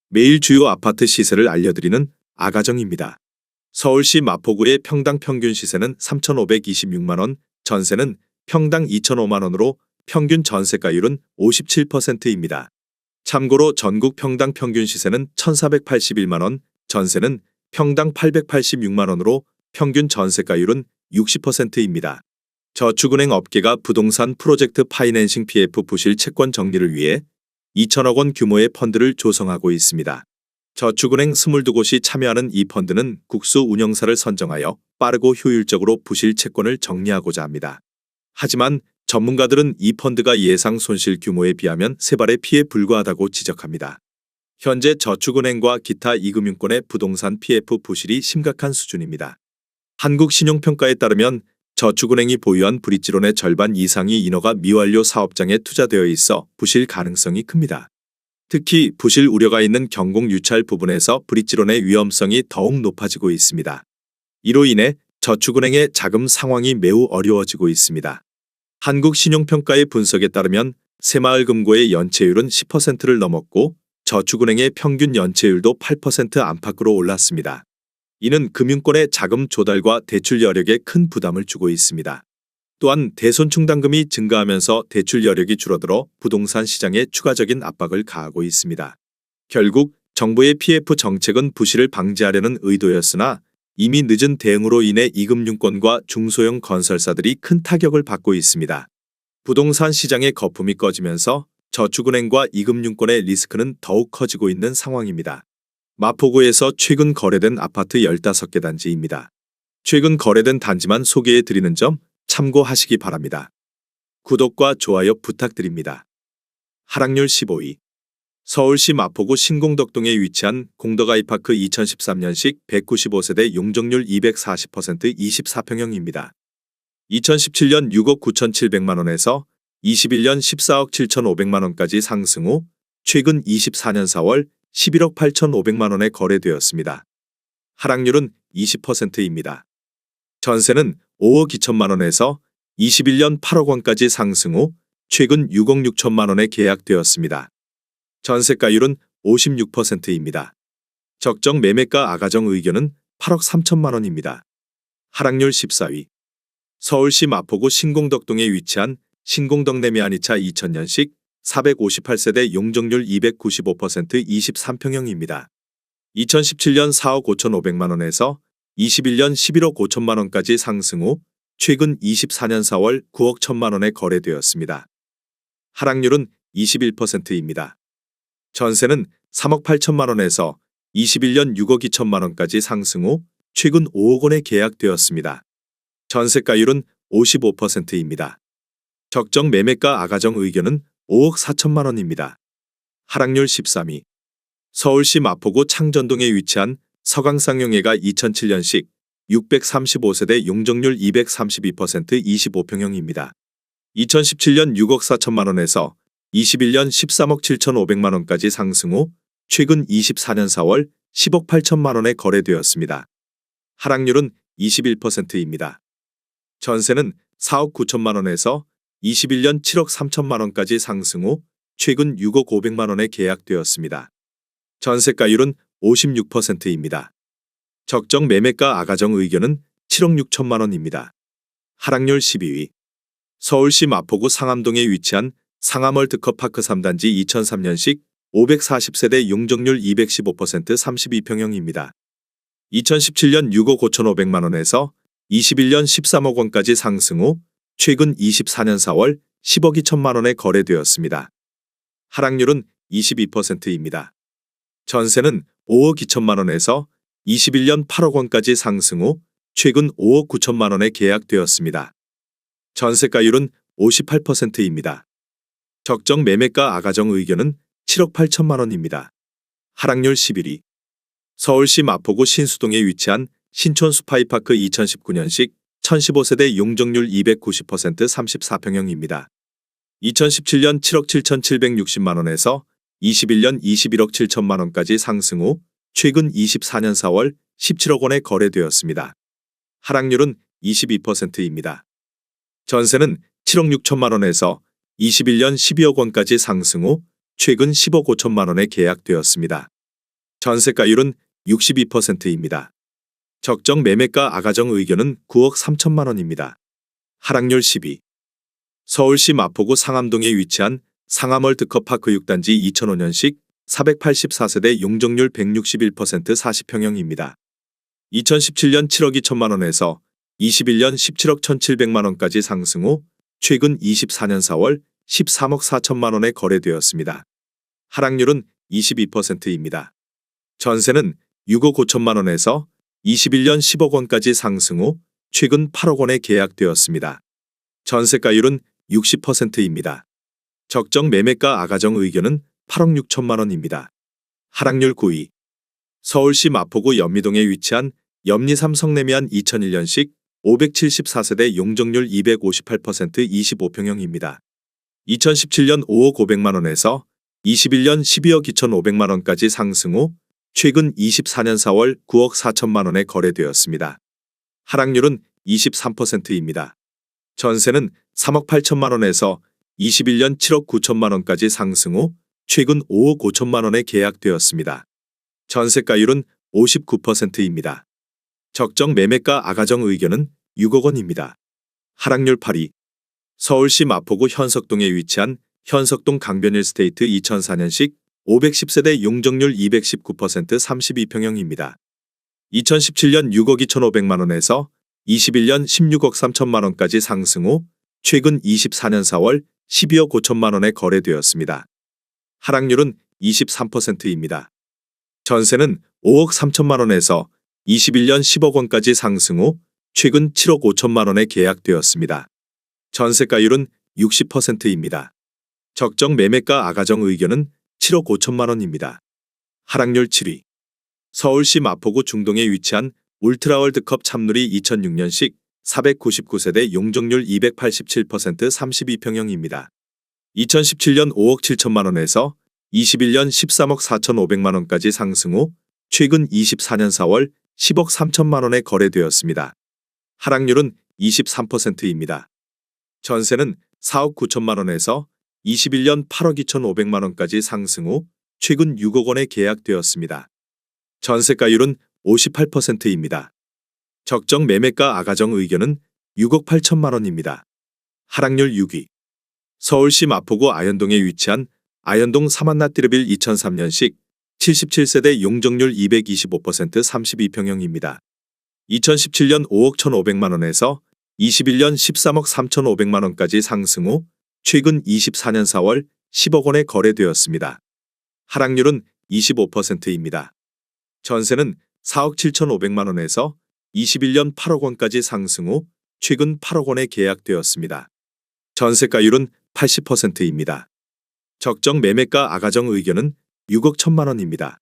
매일 주요 아파트 시세를 알려드리는 아가정입니다. 서울시 마포구의 평당 평균 시세는 3,526만원, 전세는 평당 2,005만원으로 평균 전세가율은 57%입니다. 참고로 전국 평당 평균 시세는 1,481만원, 전세는 평당 886만원으로 평균 전세가율은 60%입니다. 저축은행 업계가 부동산 프로젝트 파이낸싱 PF 부실 채권 정리를 위해 2천억 원 규모의 펀드를 조성하고 있습니다. 저축은행 22곳이 참여하는 이 펀드는 국수 운영사를 선정하여 빠르고 효율적으로 부실 채권을 정리하고자 합니다. 하지만 전문가들은 이 펀드가 예상 손실 규모에 비하면 세발의 피해에 불과하다고 지적합니다. 현재 저축은행과 기타 이금융권의 부동산 PF 부실이 심각한 수준입니다. 한국신용평가에 따르면 저축은행이 보유한 브릿지론의 절반 이상이 인허가 미완료 사업장에 투자되어 있어 부실 가능성이 큽니다. 특히 부실 우려가 있는 경공 유찰 부분에서 브릿지론의 위험성이 더욱 높아지고 있습니다. 이로 인해 저축은행의 자금 상황이 매우 어려워지고 있습니다. 한국신용평가의 분석에 따르면 새마을금고의 연체율은 10%를 넘었고 저축은행의 평균 연체율도 8% 안팎으로 올랐습니다. 이는 금융권의 자금 조달과 대출 여력에 큰 부담을 주고 있습니다. 또한 대손충당금이 증가하면서 대출 여력이 줄어들어 부동산 시장에 추가적인 압박을 가하고 있습니다. 결국 정부의 PF 정책은 부실을 방지하려는 의도였으나 이미 늦은 대응으로 인해 이금융권과 중소형 건설사들이 큰 타격을 받고 있습니다. 부동산 시장의 거품이 꺼지면서 저축은행과 이금융권의 리스크는 더욱 커지고 있는 상황입니다. 마포구에서 최근 거래된 아파트 15개 단지입니다. 최근 거래된 단지만 소개해 드리는 점 참고하시기 바랍니다. 구독과 좋아요 부탁드립니다. 하락률 15위. 서울시 마포구 신공덕동에 위치한 공덕아이파크 2013년식 195세대 용적률 240% 24평형입니다. 2017년 6억 9,700만원에서 21년 14억 7,500만원까지 상승 후 최근 24년 4월 11억 8,500만원에 거래되었습니다. 하락률은 20%입니다. 전세는 5억 2천만원에서 21년 8억 원까지 상승 후 최근 6억 6천만원에 계약되었습니다. 전세가율은 56%입니다. 적정 매매가 아가정 의견은 8억 3천만원입니다. 하락률 14위. 서울시 마포구 신공덕동에 위치한 신공덕 내미아니차 2000년식 458세대 용적률 295% 23평형입니다. 2017년 4억 5,500만원에서 21년 11억 5천만원까지 상승 후 최근 24년 4월 9억 1천만원에 거래되었습니다. 하락률은 21%입니다. 전세는 3억 8천만원에서 21년 6억 2천만원까지 상승 후 최근 5억 원에 계약되었습니다. 전세가율은 55%입니다. 적정 매매가 아가정 의견은 5억 4천만원입니다. 하락률 13위. 서울시 마포구 창전동에 위치한 서강쌍용회가 2007년식 635세대 용적률 232% 25평형입니다. 2017년 6억 4천만원에서 21년 13억 7,500만원까지 상승 후 최근 24년 4월 10억 8천만원에 거래되었습니다. 하락률은 21%입니다. 전세는 4억 9천만원에서 21년 7억 3천만원까지 상승 후 최근 6억 500만원에 계약되었습니다. 전세가율은 56%입니다. 적정 매매가 아가정 의견은 7억 6천만원입니다. 하락률 12위. 서울시 마포구 상암동에 위치한 상암월드컵파크 3단지 2003년식 540세대 용적률 215% 32평형입니다. 2017년 6억 5,500만원에서 21년 13억 원까지 상승 후 최근 24년 4월 10억 2천만원에 거래되었습니다. 하락률은 22%입니다. 전세는 5억 2천만원에서 21년 8억 원까지 상승 후 최근 5억 9천만원에 계약되었습니다. 전세가율은 58%입니다. 적정 매매가 아가정 의견은 7억 8천만원입니다. 하락률 11위. 서울시 마포구 신수동에 위치한 신촌 스파이파크 2019년식 1015세대 용적률 290% 34평형입니다. 2017년 7억 7,760만원에서 21년 21억 7천만원까지 상승 후 최근 24년 4월 17억 원에 거래되었습니다. 하락률은 22%입니다. 전세는 7억 6천만원에서 21년 12억 원까지 상승 후 최근 10억 5천만원에 계약되었습니다. 전세가율은 62%입니다. 적정 매매가 아가정 의견은 9억 3천만 원입니다. 하락률 12. 서울시 마포구 상암동에 위치한 상암월드컵 교육단지 2005년식 484세대 용적률 161% 40평형입니다. 2017년 7억 2천만 원에서 21년 17억 1,700만 원까지 상승 후 최근 24년 4월 13억 4천만 원에 거래되었습니다. 하락률은 22%입니다. 전세는 6억 5천만 원에서 21년 10억 원까지 상승 후 최근 8억 원에 계약되었습니다. 전세가율은 60%입니다. 적정 매매가 아가정 의견은 8억 6천만 원입니다. 하락률 9위. 서울시 마포구 연미동에 위치한 염리삼 성내미안 2001년식 574세대 용적률 258% 25평형입니다. 2017년 5억 500만 원에서 21년 12억 2,500만 원까지 상승 후 최근 24년 4월 9억 4천만 원에 거래되었습니다. 하락률은 23%입니다. 전세는 3억 8천만 원에서 21년 7억 9천만 원까지 상승 후 최근 5억 5천만 원에 계약되었습니다. 전세가율은 59%입니다. 적정 매매가 아가정 의견은 6억 원입니다. 하락률 8위. 서울시 마포구 현석동에 위치한 현석동 강변일스테이트 2004년식 510세대 용적률 219% 32평형입니다. 2017년 6억 2,500만 원에서 21년 16억 3천만 원까지 상승 후 최근 24년 4월 12억 5천만 원에 거래되었습니다. 하락률은 23%입니다. 전세는 5억 3천만 원에서 21년 10억 원까지 상승 후 최근 7억 5천만 원에 계약되었습니다. 전세가율은 60%입니다. 적정 매매가 아가정 의견은 7억 5천만 원입니다. 하락률 7위. 서울시 마포구 중동에 위치한 울트라월드컵 참누리 2006년식 499세대 용적률 287% 32평형입니다. 2017년 5억 7천만 원에서 21년 13억 4,500만 원까지 상승 후 최근 24년 4월 10억 3천만 원에 거래되었습니다. 하락률은 23%입니다. 전세는 4억 9천만 원에서 21년 8억 2,500만 원까지 상승 후 최근 6억 원에 계약되었습니다. 전세가율은 58%입니다. 적정 매매가 아가정 의견은 6억 8천만 원입니다. 하락률 6위. 서울시 마포구 아현동에 위치한 아현동 사만나띠르빌 2003년식 77세대 용적률 225% 32평형입니다. 2017년 5억 1,500만 원에서 21년 13억 3,500만 원까지 상승 후 최근 24년 4월 10억 원에 거래되었습니다. 하락률은 25%입니다. 전세는 4억 7,500만 원에서 21년 8억 원까지 상승 후 최근 8억 원에 계약되었습니다. 전세가율은 80%입니다. 적정 매매가 아가정 의견은 6억 1천만 원입니다.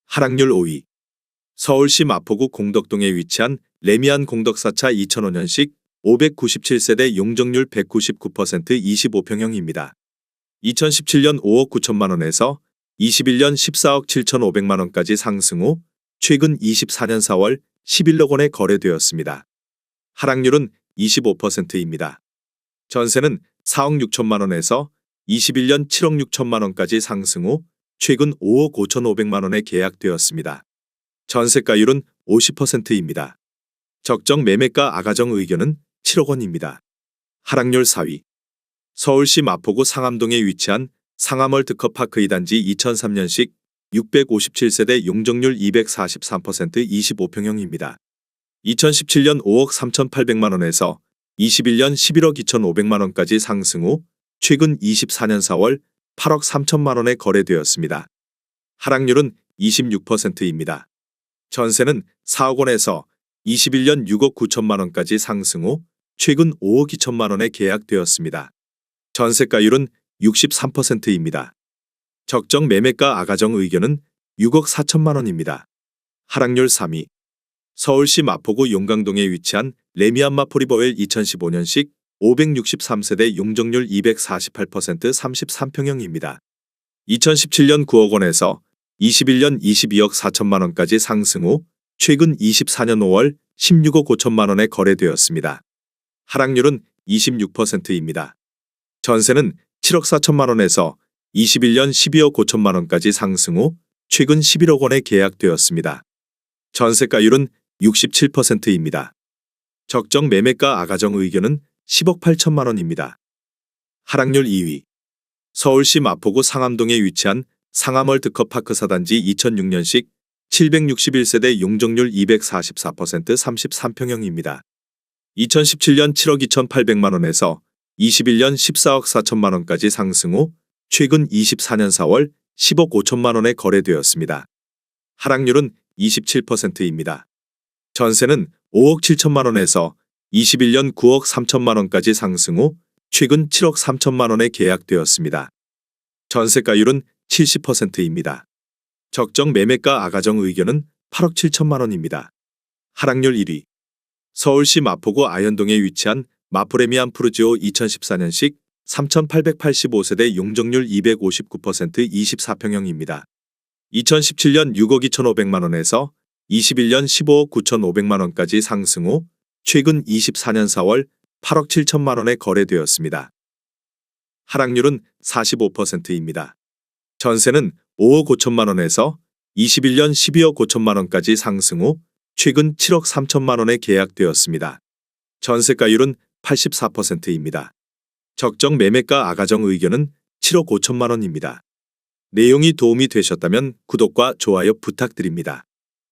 하락률 5위. 서울시 마포구 공덕동에 위치한 레미안 공덕사차 2005년식 597세대 용적률 199% 25평형입니다. 2017년 5억 9천만 원에서 21년 14억 7,500만 원까지 상승 후 최근 24년 4월 11억 원에 거래되었습니다. 하락률은 25%입니다. 전세는 4억 6천만 원에서 21년 7억 6천만 원까지 상승 후 최근 5억 5,500만 원에 계약되었습니다. 전세가율은 50%입니다. 적정 매매가 아가정 의견은 7억 원입니다. 하락률 4위. 서울시 마포구 상암동에 위치한 상암월드컵 파크 2단지 2003년식 657세대 용적률 243% 25평형입니다. 2017년 5억 3,800만 원에서 21년 11억 2,500만 원까지 상승 후 최근 24년 4월 8억 3천만 원에 거래되었습니다. 하락률은 26%입니다. 전세는 4억 원에서 21년 6억 9천만 원까지 상승 후 최근 5억 2천만 원에 계약되었습니다. 전세가율은 63%입니다. 적정 매매가 아가정 의견은 6억 4천만 원입니다. 하락률 3위. 서울시 마포구 용강동에 위치한 레미안 마포리버웰 2015년식 563세대 용적률 248% 33평형입니다. 2017년 9억 원에서 21년 22억 4천만 원까지 상승 후 최근 24년 5월 16억 5천만 원에 거래되었습니다. 하락률은 26%입니다. 전세는 7억 4천만 원에서 21년 12억 5천만 원까지 상승 후 최근 11억 원에 계약되었습니다. 전세가율은 67%입니다. 적정 매매가 아가정 의견은 10억 8천만 원입니다. 하락률 2위. 서울시 마포구 상암동에 위치한 상암월드컵파크 사단지 2006년식 761세대 용적률 244% 33평형입니다. 2017년 7억 2,800만 원에서 21년 14억 4천만 원까지 상승 후 최근 24년 4월 10억 5천만 원에 거래되었습니다. 하락률은 27%입니다. 전세는 5억 7천만 원에서 21년 9억 3천만 원까지 상승 후 최근 7억 3천만 원에 계약되었습니다. 전세가율은 70%입니다. 적정 매매가 아가정 의견은 8억 7천만 원입니다. 하락률 1위. 서울시 마포구 아현동에 위치한 마포레미안 푸르지오 2014년식 3,885세대 용적률 259% 24평형입니다. 2017년 6억 2,500만 원에서 21년 15억 9,500만 원까지 상승 후 최근 24년 4월 8억 7천만 원에 거래되었습니다. 하락률은 45%입니다. 전세는 5억 5천만 원에서 21년 12억 5천만 원까지 상승 후 최근 7억 3천만 원에 계약되었습니다. 전세가율은 84%입니다. 적정 매매가 아가정 의견은 7억 5천만 원입니다. 내용이 도움이 되셨다면 구독과 좋아요 부탁드립니다.